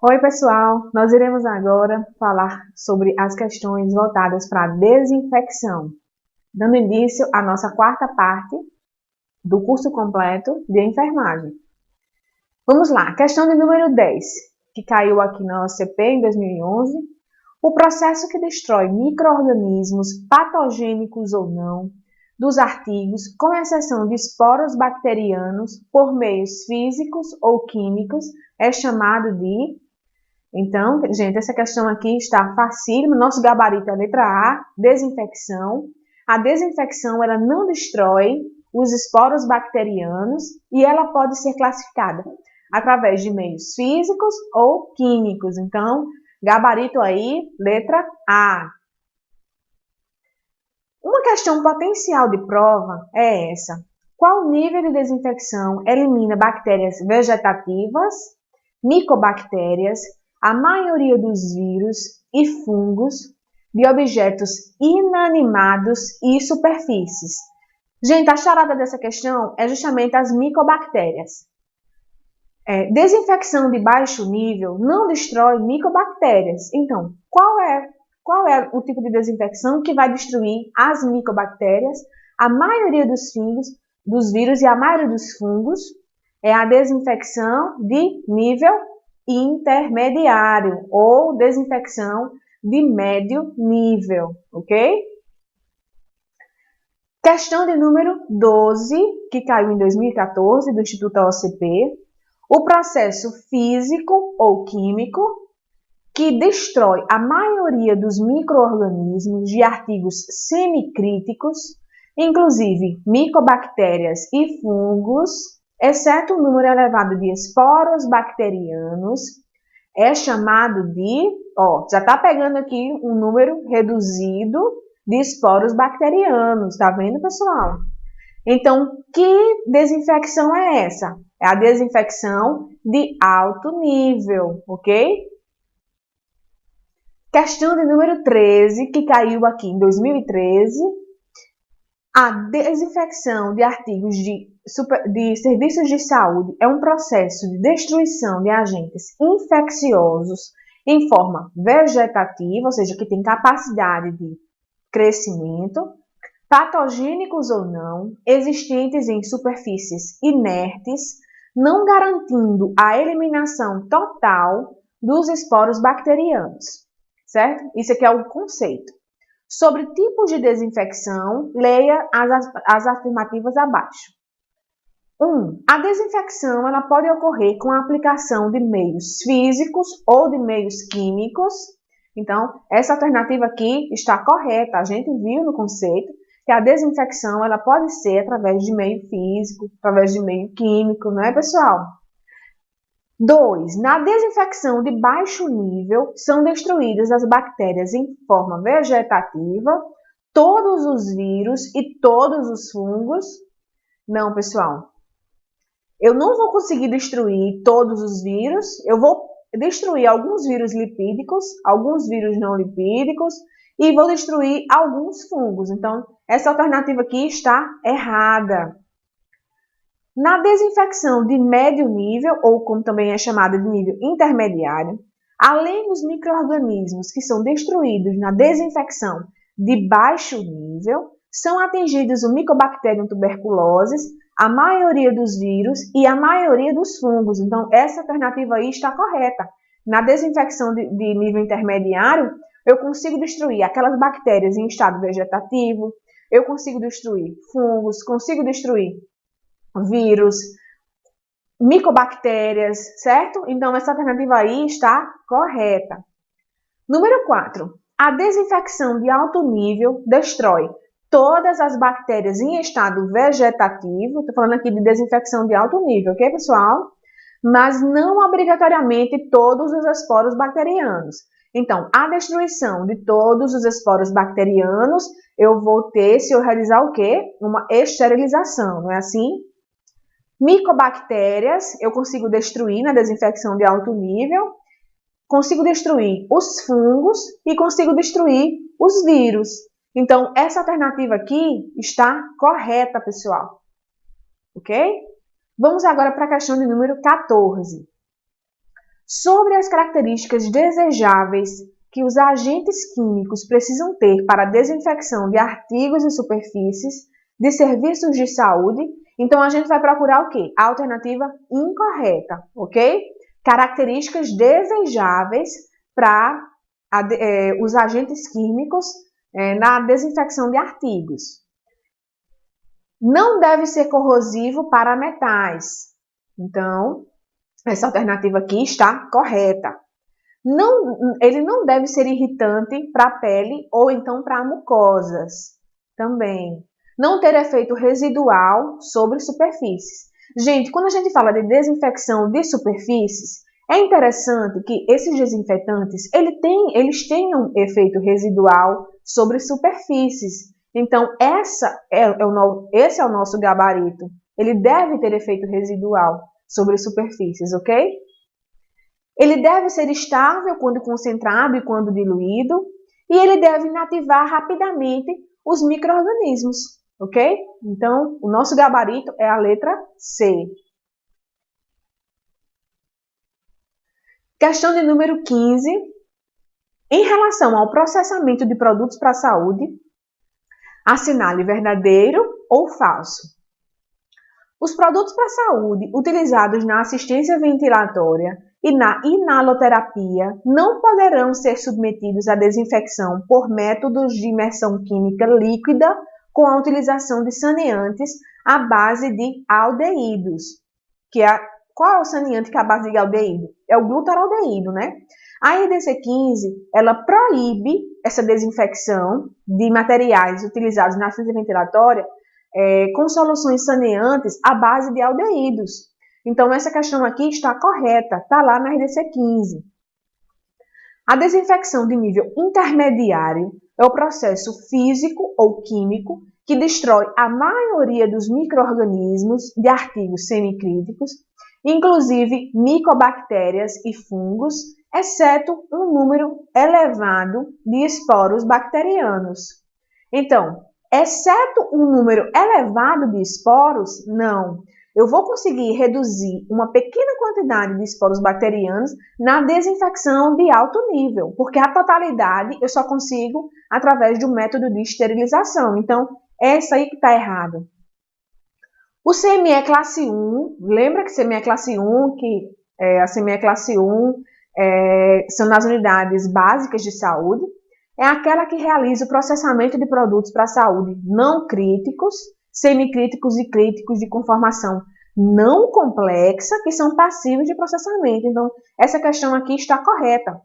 Oi, pessoal! Nós iremos agora falar sobre as questões voltadas para a desinfecção, dando início à nossa quarta parte do curso completo de enfermagem. Vamos lá, questão de número 10, que caiu aqui na OCP em 2011. O processo que destrói micro-organismos, patogênicos ou não, dos artigos, com exceção de esporos bacterianos, por meios físicos ou químicos, é chamado de... Então, gente, essa questão aqui está facílima. Nosso gabarito é a letra A, desinfecção. A desinfecção, ela não destrói os esporos bacterianos e ela pode ser classificada através de meios físicos ou químicos. Então, gabarito aí, letra A. Uma questão potencial de prova é essa. Qual nível de desinfecção elimina bactérias vegetativas, micobactérias, a maioria dos vírus e fungos de objetos inanimados e superfícies? Gente, a charada dessa questão é justamente as micobactérias. Desinfecção de baixo nível não destrói micobactérias. Então, qual é o tipo de desinfecção que vai destruir as micobactérias, a maioria dos vírus e a maioria dos fungos? É a desinfecção de nível intermediário ou desinfecção de médio nível, ok? Questão de número 12, que caiu em 2014, do Instituto OCP. O processo físico ou químico que destrói a maioria dos micro-organismos de artigos semicríticos, inclusive micobactérias e fungos, exceto o número elevado de esporos bacterianos, é chamado de, já está pegando aqui um número reduzido de esporos bacterianos, tá vendo, pessoal? Então, que desinfecção é essa? É a desinfecção de alto nível, ok? Questão de número 13, que caiu aqui em 2013. A desinfecção de artigos de serviços de saúde é um processo de destruição de agentes infecciosos em forma vegetativa, ou seja, que tem capacidade de crescimento, patogênicos ou não, existentes em superfícies inertes, não garantindo a eliminação total dos esporos bacterianos, certo? Isso aqui é o conceito. Sobre tipos de desinfecção, leia as afirmativas abaixo. 1. A desinfecção ela pode ocorrer com a aplicação de meios físicos ou de meios químicos. Então, essa alternativa aqui está correta. A gente viu no conceito que a desinfecção ela pode ser através de meio físico, através de meio químico, não é, pessoal? 2. Na desinfecção de baixo nível, são destruídas as bactérias em forma vegetativa, todos os vírus e todos os fungos. Não, pessoal. Eu não vou conseguir destruir todos os vírus, eu vou destruir alguns vírus lipídicos, alguns vírus não lipídicos e vou destruir alguns fungos. Então, essa alternativa aqui está errada. Na desinfecção de médio nível, ou como também é chamada de nível intermediário, além dos micro-organismos que são destruídos na desinfecção de baixo nível, são atingidos o Mycobacterium tuberculosis, a maioria dos vírus e a maioria dos fungos. Então, essa alternativa aí está correta. Na desinfecção de nível intermediário, eu consigo destruir aquelas bactérias em estado vegetativo, eu consigo destruir fungos, consigo destruir vírus, micobactérias, certo? Então, essa alternativa aí está correta. Número 4. A desinfecção de alto nível destrói todas as bactérias em estado vegetativo. Estou falando aqui de desinfecção de alto nível, ok, pessoal? Mas não obrigatoriamente todos os esporos bacterianos. Então, a destruição de todos os esporos bacterianos, eu vou ter, se eu realizar o quê? Uma esterilização, não é assim? Micobactérias, eu consigo destruir na desinfecção de alto nível, consigo destruir os fungos e consigo destruir os vírus. Então, essa alternativa aqui está correta, pessoal. Ok? Vamos agora para a questão de número 14. sobre as características desejáveis que os agentes químicos precisam ter para a desinfecção de artigos e superfícies de serviços de saúde. Então, a gente vai procurar o quê? A alternativa incorreta, ok? Características desejáveis para os agentes químicos na desinfecção de artigos. Não deve ser corrosivo para metais. Então, essa alternativa aqui está correta. Ele não deve ser irritante para a pele ou então para mucosas também. Não ter efeito residual sobre superfícies. Gente, quando a gente fala de desinfecção de superfícies, é interessante que esses desinfetantes eles tenham efeito residual sobre superfícies. Então, esse é o nosso gabarito. Ele deve ter efeito residual sobre superfícies, ok? Ele deve ser estável quando concentrado e quando diluído, e ele deve inativar rapidamente os micro-organismos, ok? Então, o nosso gabarito é a letra C. Questão de número 15. Em relação ao processamento de produtos para a saúde, assinale verdadeiro ou falso. Os produtos para a saúde utilizados na assistência ventilatória e na inaloterapia não poderão ser submetidos à desinfecção por métodos de imersão química líquida com a utilização de saneantes à base de aldeídos. Qual é o saneante que é a base de aldeído? É o glutaraldeído, né? A RDC 15, ela proíbe essa desinfecção de materiais utilizados na assistência ventilatória com soluções saneantes à base de aldeídos. Então, essa questão aqui está correta, está lá na RDC 15. A desinfecção de nível intermediário é o processo físico ou químico que destrói a maioria dos micro-organismos de artigos semicríticos, inclusive micobactérias e fungos, exceto um número elevado de esporos bacterianos. Então, exceto um número elevado de esporos, não. Eu vou conseguir reduzir uma pequena quantidade de esporos bacterianos na desinfecção de alto nível, porque a totalidade eu só consigo através de um método de esterilização. Então, essa aí que está errado. O CME classe 1, lembra que CME classe 1, a CME classe 1 são nas unidades básicas de saúde, é aquela que realiza o processamento de produtos para a saúde não críticos, semicríticos e críticos de conformação não complexa, que são passíveis de processamento. Então, essa questão aqui está correta.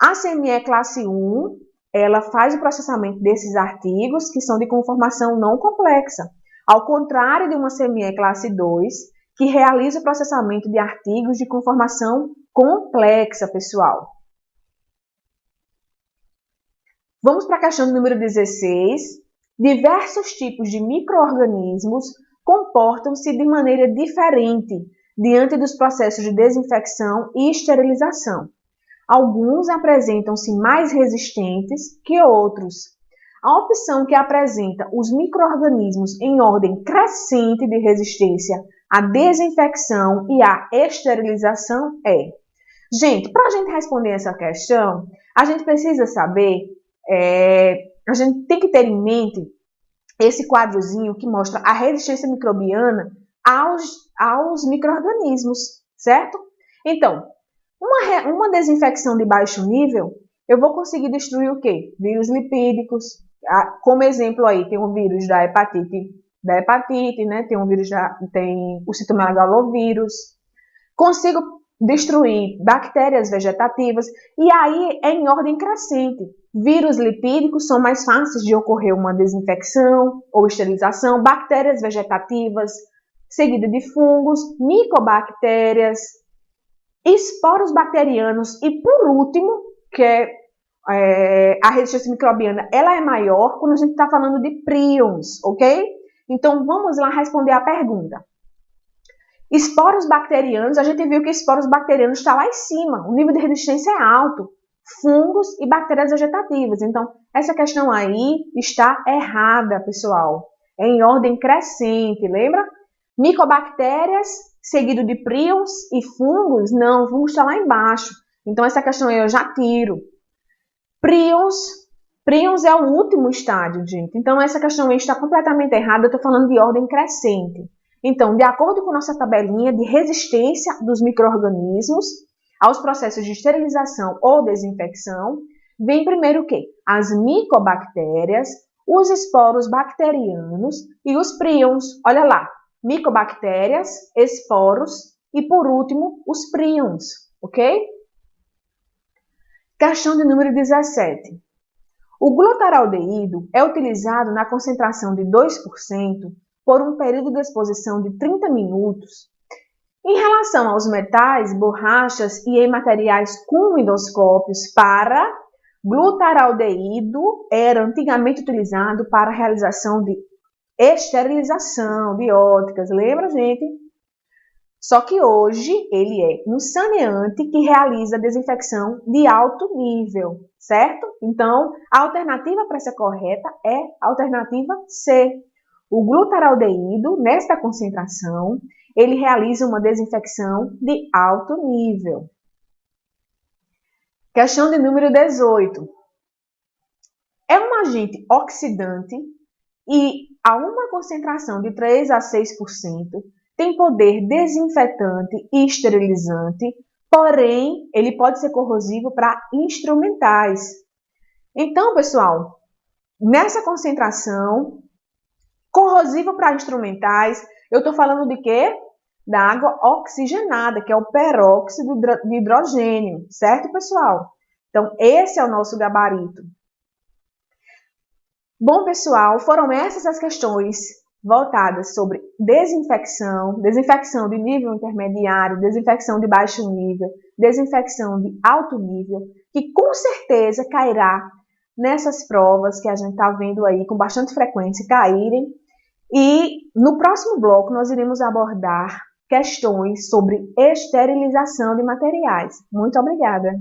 A CME classe 1, ela faz o processamento desses artigos que são de conformação não complexa, ao contrário de uma CME classe 2, que realiza o processamento de artigos de conformação complexa, pessoal. Vamos para a questão número 16. Diversos tipos de micro-organismos comportam-se de maneira diferente diante dos processos de desinfecção e esterilização. Alguns apresentam-se mais resistentes que outros. A opção que apresenta os micro-organismos em ordem crescente de resistência à desinfecção e à esterilização é. Gente, para a gente responder essa questão, a gente precisa saber, a gente tem que ter em mente esse quadrozinho que mostra a resistência microbiana aos micro-organismos, certo? Então, uma desinfecção de baixo nível, eu vou conseguir destruir o quê? Vírus lipídicos. Como exemplo aí, tem o vírus da hepatite, né? Tem o citomegalovírus. Consigo destruir bactérias vegetativas e aí é em ordem crescente. Vírus lipídicos são mais fáceis de ocorrer uma desinfecção ou esterilização, bactérias vegetativas, seguida de fungos, micobactérias, esporos bacterianos e, por último, que a resistência microbiana, ela é maior quando a gente está falando de prions, ok? Então, vamos lá responder a pergunta. Esporos bacterianos, a gente viu que esporos bacterianos está lá em cima, o nível de resistência é alto. Fungos e bactérias vegetativas. Então, essa questão aí está errada, pessoal. É em ordem crescente, lembra? Micobactérias seguido de prions e fungos, não, o fungo está lá embaixo. Então, essa questão aí eu já tiro. Prions é o último estádio, gente. Então, essa questão aí está completamente errada. Eu estou falando de ordem crescente. Então, de acordo com nossa tabelinha de resistência dos micro-organismos aos processos de esterilização ou desinfecção, vem primeiro o quê? As micobactérias, os esporos bacterianos e os prions. Olha lá, micobactérias, esporos e, por último, os prions, ok? Questão de número 17. O glutaraldeído é utilizado na concentração de 2% por um período de exposição de 30 minutos. Em relação aos metais, borrachas e em materiais com endoscópios para glutaraldeído era antigamente utilizado para a realização de esterilização de óticas. Lembra, gente? Só que hoje ele é um saneante que realiza desinfecção de alto nível, certo? Então, a alternativa para essa correta é a alternativa C. O glutaraldeído, nesta concentração, ele realiza uma desinfecção de alto nível. Questão de número 18. É um agente oxidante e a uma concentração de 3 a 6% tem poder desinfetante e esterilizante, porém, ele pode ser corrosivo para instrumentais. Então, pessoal, nessa concentração, corrosivo para instrumentais, eu estou falando de quê? Da água oxigenada, que é o peróxido de hidrogênio, certo, pessoal? Então, esse é o nosso gabarito. Bom, pessoal, foram essas as questões voltadas sobre desinfecção, desinfecção de nível intermediário, desinfecção de baixo nível, desinfecção de alto nível, que com certeza cairá nessas provas que a gente está vendo aí com bastante frequência caírem. E no próximo bloco nós iremos abordar questões sobre esterilização de materiais. Muito obrigada!